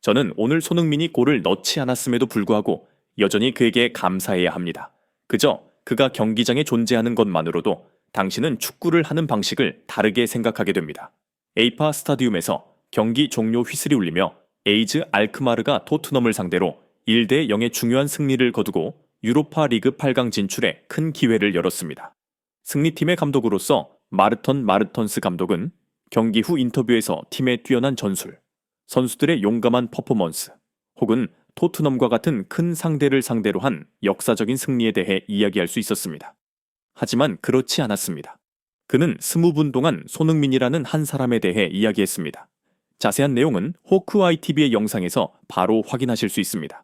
저는 오늘 손흥민이 골을 넣지 않았음에도 불구하고 여전히 그에게 감사해야 합니다. 그저 그가 경기장에 존재하는 것만으로도 당신은 축구를 하는 방식을 다르게 생각하게 됩니다. 에이파 스타디움에서 경기 종료 휘슬이 울리며 에이즈 알크마르가 토트넘을 상대로 1대 0의 중요한 승리를 거두고 유로파 리그 8강 진출에 큰 기회를 열었습니다. 승리팀의 감독으로서 마르턴 마르턴스 감독은 경기 후 인터뷰에서 팀의 뛰어난 전술, 선수들의 용감한 퍼포먼스, 혹은 토트넘과 같은 큰 상대를 상대로 한 역사적인 승리에 대해 이야기할 수 있었습니다. 하지만 그렇지 않았습니다. 그는 20분 동안 손흥민이라는 한 사람에 대해 이야기했습니다. 자세한 내용은 호크아이 TV의 영상에서 바로 확인하실 수 있습니다.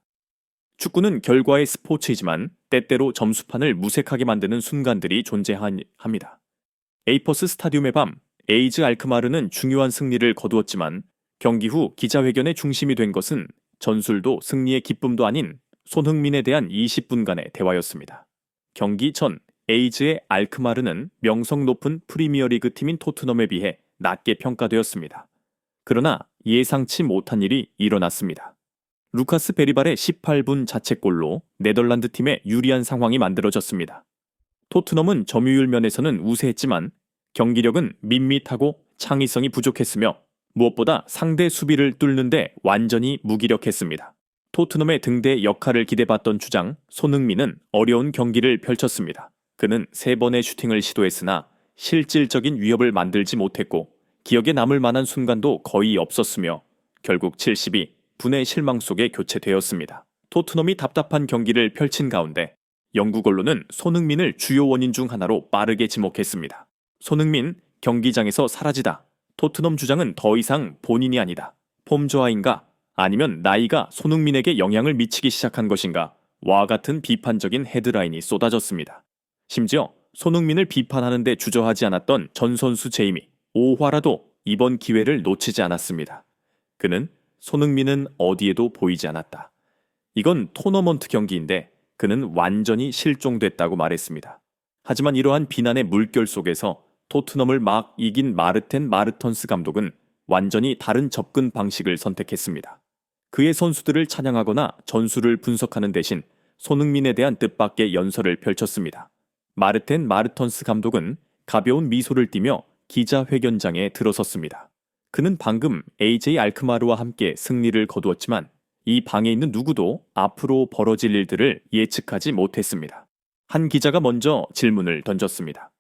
축구는 결과의 스포츠이지만 때때로 점수판을 무색하게 만드는 순간들이 존재합니다. 에이퍼스 스타디움의 밤, 에이즈 알크마르는 중요한 승리를 거두었지만 경기 후 기자회견의 중심이 된 것은 전술도 승리의 기쁨도 아닌 손흥민에 대한 20분간의 대화였습니다. 경기 전 에이즈의 알크마르는 명성 높은 프리미어리그 팀인 토트넘에 비해 낮게 평가되었습니다. 그러나 예상치 못한 일이 일어났습니다. 루카스 베리발의 18분 자책골로 네덜란드 팀의 유리한 상황이 만들어졌습니다. 토트넘은 점유율 면에서는 우세했지만 경기력은 밋밋하고 창의성이 부족했으며 무엇보다 상대 수비를 뚫는데 완전히 무기력했습니다. 토트넘의 등대 역할을 기대받던 주장 손흥민은 어려운 경기를 펼쳤습니다. 그는 3번의 슈팅을 시도했으나 실질적인 위협을 만들지 못했고 기억에 남을 만한 순간도 거의 없었으며 결국 72분의 실망 속에 교체되었습니다. 토트넘이 답답한 경기를 펼친 가운데 영국 언론은 손흥민을 주요 원인 중 하나로 빠르게 지목했습니다. 손흥민, 경기장에서 사라지다. 토트넘 주장은 더 이상 본인이 아니다. 폼 저하인가? 아니면 나이가 손흥민에게 영향을 미치기 시작한 것인가? 와 같은 비판적인 헤드라인이 쏟아졌습니다. 심지어 손흥민을 비판하는 데 주저하지 않았던 전 선수 제이미 오화라도 이번 기회를 놓치지 않았습니다. 그는 손흥민은 어디에도 보이지 않았다. 이건 토너먼트 경기인데 그는 완전히 실종됐다고 말했습니다. 하지만 이러한 비난의 물결 속에서 토트넘을 막 이긴 마르텐 마르턴스 감독은 완전히 다른 접근 방식을 선택했습니다. 그의 선수들을 찬양하거나 전술을 분석하는 대신 손흥민에 대한 뜻밖의 연설을 펼쳤습니다. 마르텐 마르턴스 감독은 가벼운 미소를 띠며 기자회견장에 들어섰습니다. 그는 방금 AJ 알크마르와 함께 승리를 거두었지만 이 방에 있는 누구도 앞으로 벌어질 일들을 예측하지 못했습니다. 한 기자가 먼저 질문을 던졌습니다.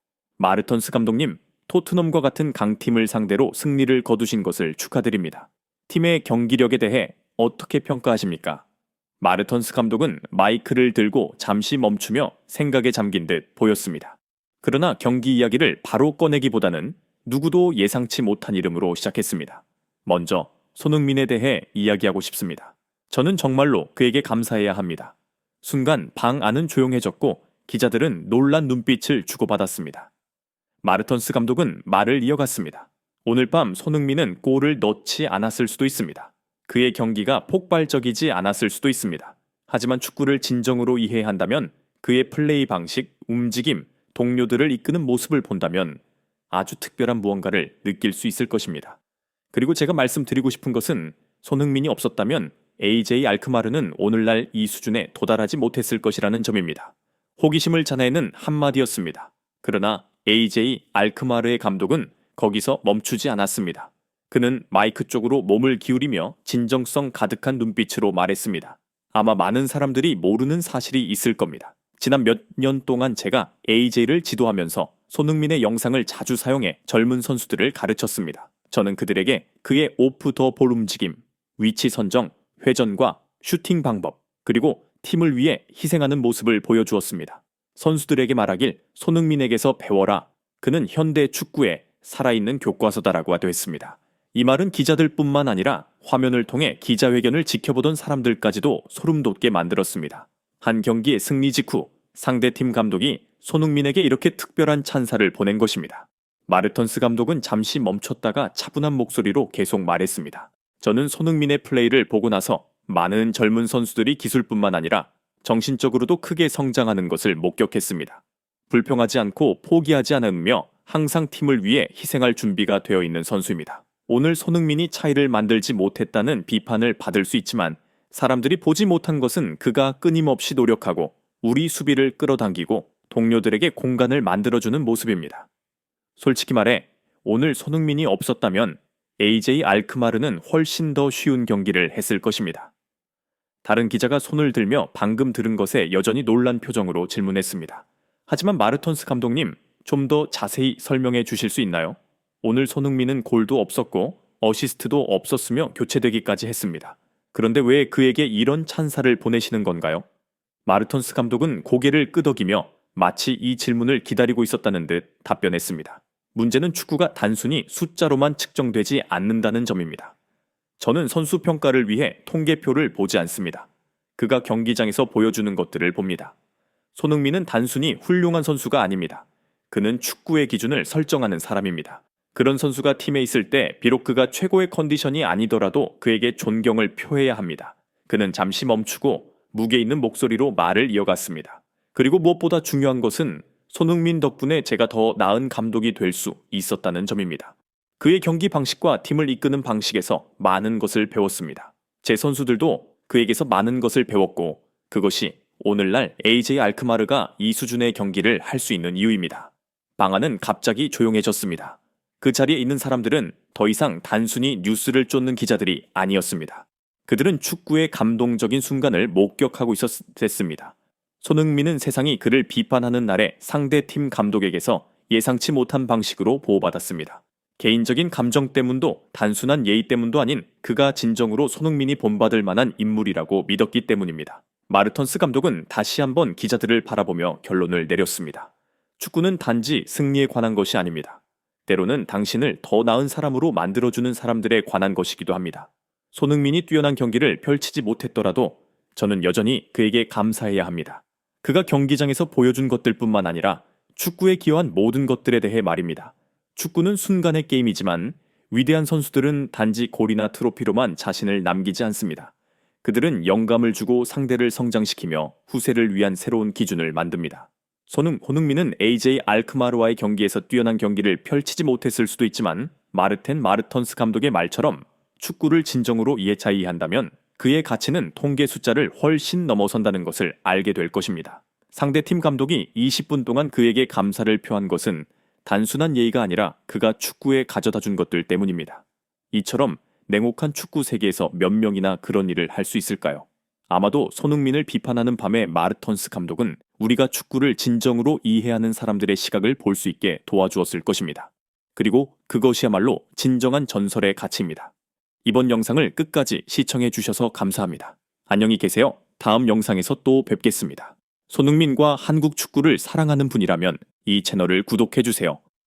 마르턴스 감독님, 토트넘과 같은 강팀을 상대로 승리를 거두신 것을 축하드립니다. 팀의 경기력에 대해 어떻게 평가하십니까? 마르턴스 감독은 마이크를 들고 잠시 멈추며 생각에 잠긴 듯 보였습니다. 그러나 경기 이야기를 바로 꺼내기보다는 누구도 예상치 못한 이름으로 시작했습니다. 먼저 손흥민에 대해 이야기하고 싶습니다. 저는 정말로 그에게 감사해야 합니다. 순간 방 안은 조용해졌고 기자들은 놀란 눈빛을 주고받았습니다. 마르턴스 감독은 말을 이어갔습니다. 오늘 밤 손흥민은 골을 넣지 않았을 수도 있습니다. 그의 경기가 폭발적이지 않았을 수도 있습니다. 하지만 축구를 진정으로 이해야 한다면 그의 플레이 방식, 움직임, 동료들을 이끄는 모습을 본다면 아주 특별한 무언가를 느낄 수 있을 것입니다. 그리고 제가 말씀드리고 싶은 것은 손흥민이 없었다면 AJ 알크마르는 오늘날 이 수준에 도달하지 못했을 것이라는 점입니다. 호기심을 자아내는 한마디였습니다. 그러나 AJ 알크마르의 감독은 거기서 멈추지 않았습니다. 그는 마이크 쪽으로 몸을 기울이며 진정성 가득한 눈빛으로 말했습니다. 아마 많은 사람들이 모르는 사실이 있을 겁니다. 지난 몇 년 동안 제가 AJ를 지도하면서 손흥민의 영상을 자주 사용해 젊은 선수들을 가르쳤습니다. 저는 그들에게 그의 오프 더 볼 움직임, 위치 선정, 회전과 슈팅 방법, 그리고 팀을 위해 희생하는 모습을 보여주었습니다. 선수들에게 말하길 손흥민에게서 배워라. 그는 현대 축구의 살아있는 교과서다라고 하도했습니다. 이 말은 기자들뿐만 아니라 화면을 통해 기자회견을 지켜보던 사람들까지도 소름 돋게 만들었습니다. 한 경기의 승리 직후 상대팀 감독이 손흥민에게 이렇게 특별한 찬사를 보낸 것입니다. 마르턴스 감독은 잠시 멈췄다가 차분한 목소리로 계속 말했습니다. 저는 손흥민의 플레이를 보고 나서 많은 젊은 선수들이 기술뿐만 아니라 정신적으로도 크게 성장하는 것을 목격했습니다. 불평하지 않고 포기하지 않으며 항상 팀을 위해 희생할 준비가 되어 있는 선수입니다. 오늘 손흥민이 차이를 만들지 못했다는 비판을 받을 수 있지만 사람들이 보지 못한 것은 그가 끊임없이 노력하고 우리 수비를 끌어당기고 동료들에게 공간을 만들어주는 모습입니다. 솔직히 말해 오늘 손흥민이 없었다면 AJ 알크마르는 훨씬 더 쉬운 경기를 했을 것입니다. 다른 기자가 손을 들며 방금 들은 것에 여전히 놀란 표정으로 질문했습니다. 하지만 마르턴스 감독님, 좀 더 자세히 설명해 주실 수 있나요? 오늘 손흥민은 골도 없었고 어시스트도 없었으며 교체되기까지 했습니다. 그런데 왜 그에게 이런 찬사를 보내시는 건가요? 마르턴스 감독은 고개를 끄덕이며 마치 이 질문을 기다리고 있었다는 듯 답변했습니다. 문제는 축구가 단순히 숫자로만 측정되지 않는다는 점입니다. 저는 선수 평가를 위해 통계표를 보지 않습니다. 그가 경기장에서 보여주는 것들을 봅니다. 손흥민은 단순히 훌륭한 선수가 아닙니다. 그는 축구의 기준을 설정하는 사람입니다. 그런 선수가 팀에 있을 때 비록 그가 최고의 컨디션이 아니더라도 그에게 존경을 표해야 합니다. 그는 잠시 멈추고 무게 있는 목소리로 말을 이어갔습니다. 그리고 무엇보다 중요한 것은 손흥민 덕분에 제가 더 나은 감독이 될 수 있었다는 점입니다. 그의 경기 방식과 팀을 이끄는 방식에서 많은 것을 배웠습니다. 제 선수들도 그에게서 많은 것을 배웠고 그것이 오늘날 AJ 알크마르가 이 수준의 경기를 할 수 있는 이유입니다. 방안은 갑자기 조용해졌습니다. 그 자리에 있는 사람들은 더 이상 단순히 뉴스를 쫓는 기자들이 아니었습니다. 그들은 축구의 감동적인 순간을 목격하고 있었습니다. 손흥민은 세상이 그를 비판하는 날에 상대팀 감독에게서 예상치 못한 방식으로 보호받았습니다. 개인적인 감정 때문도 단순한 예의 때문도 아닌 그가 진정으로 손흥민이 본받을 만한 인물이라고 믿었기 때문입니다. 마르턴스 감독은 다시 한번 기자들을 바라보며 결론을 내렸습니다. 축구는 단지 승리에 관한 것이 아닙니다. 때로는 당신을 더 나은 사람으로 만들어주는 사람들에 관한 것이기도 합니다. 손흥민이 뛰어난 경기를 펼치지 못했더라도 저는 여전히 그에게 감사해야 합니다. 그가 경기장에서 보여준 것들뿐만 아니라 축구에 기여한 모든 것들에 대해 말입니다. 축구는 순간의 게임이지만 위대한 선수들은 단지 골이나 트로피로만 자신을 남기지 않습니다. 그들은 영감을 주고 상대를 성장시키며 후세를 위한 새로운 기준을 만듭니다. 손흥민은 AJ 알크마르와의 경기에서 뛰어난 경기를 펼치지 못했을 수도 있지만 마르턴스 감독의 말처럼 축구를 진정으로 이해한다면 그의 가치는 통계 숫자를 훨씬 넘어선다는 것을 알게 될 것입니다. 상대팀 감독이 20분 동안 그에게 감사를 표한 것은 단순한 예의가 아니라 그가 축구에 가져다 준 것들 때문입니다. 이처럼 냉혹한 축구 세계에서 몇 명이나 그런 일을 할 수 있을까요? 아마도 손흥민을 비판하는 밤에 마르턴스 감독은 우리가 축구를 진정으로 이해하는 사람들의 시각을 볼 수 있게 도와주었을 것입니다. 그리고 그것이야말로 진정한 전설의 가치입니다. 이번 영상을 끝까지 시청해 주셔서 감사합니다. 안녕히 계세요. 다음 영상에서 또 뵙겠습니다. 손흥민과 한국 축구를 사랑하는 분이라면 이 채널을 구독해 주세요.